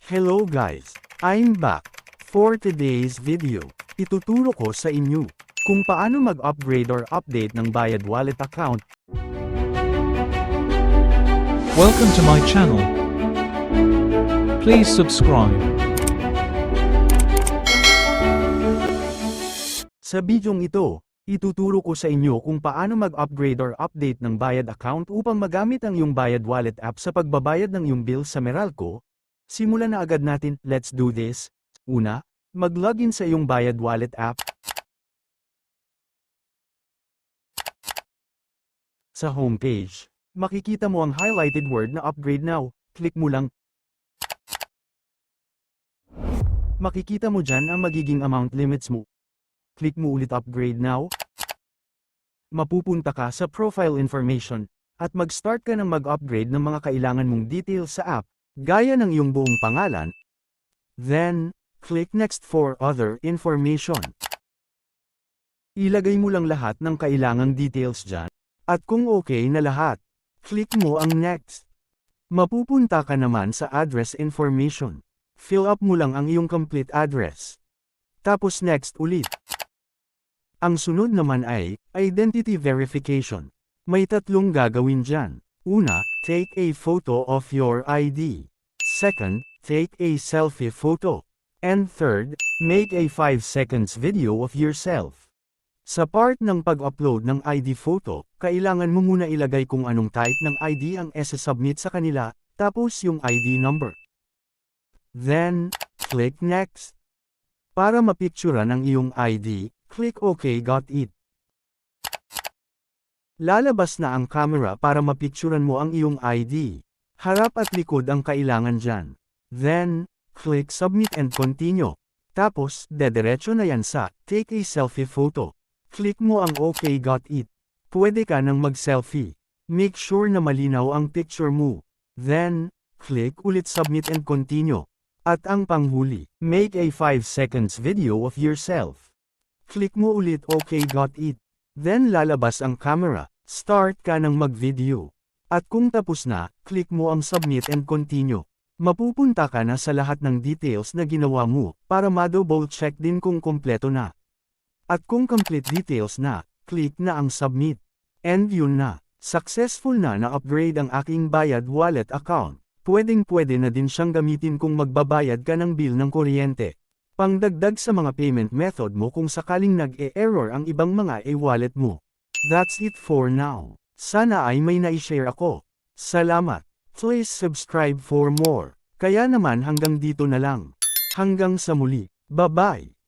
Hello guys! I'm back. For today's video, ituturo ko sa inyo kung paano mag-upgrade or update ng Bayad Wallet account. Welcome to my channel. Please subscribe. Sa bidyong ito, ituturo ko sa inyo kung paano mag-upgrade or update ng Bayad account upang magamit ang iyong Bayad Wallet app sa pagbabayad ng iyong bill sa Meralco. Simulan na agad natin, let's do this. Una, mag-login sa iyong Bayad Wallet app. Sa homepage, makikita mo ang highlighted word na Upgrade Now. Click mo lang. Makikita mo dyan ang magiging amount limits mo. Click mo ulit Upgrade Now. Mapupunta ka sa Profile Information, at mag-start ka ng mag-upgrade ng mga kailangan mong details sa app, gaya ng iyong buong pangalan. Then, click Next for other information. Ilagay mo lang lahat ng kailangang details dyan, at kung okay na lahat, click mo ang Next. Mapupunta ka naman sa Address Information. Fill up mo lang ang iyong complete address. Tapos Next ulit. Ang sunod naman ay Identity Verification. May tatlong gagawin dyan. Una, take a photo of your ID. Second, take a selfie photo. And third, make a 5 seconds video of yourself. Sa part ng pag-upload ng ID photo, kailangan mo muna ilagay kung anong type ng ID ang submit sa kanila, tapos yung ID number. Then, click Next. Para mapicturean ang iyong ID, click OK. Got it. Lalabas na ang camera para mapicturean mo ang iyong ID. Harap at likod ang kailangan dyan. Then, click Submit and Continue. Tapos, dediretso na yan sa Take a Selfie Photo. Click mo ang OK. Got it. Pwede ka nang mag-selfie. Make sure na malinaw ang picture mo. Then, click ulit Submit and Continue. At ang panghuli, make a 5 seconds video of yourself. Click mo ulit OK. Got it. Then lalabas ang camera, start ka ng mag-video. At kung tapos na, click mo ang Submit and Continue. Mapupunta ka na sa lahat ng details na ginawa mo, para ma-double check din kung kompleto na. At kung complete details na, click na ang Submit. And yun na, successful na na-upgrade ang aking Bayad Wallet account. Pwedeng-pwede na din siyang gamitin kung magbabayad ka ng bill ng kuryente. Pangdagdag sa mga payment method mo kung sakaling nag-e-error ang ibang mga e-wallet mo. That's it for now. Sana ay may na-share ako. Salamat. Please subscribe for more. Kaya naman hanggang dito na lang. Hanggang sa muli. Bye-bye.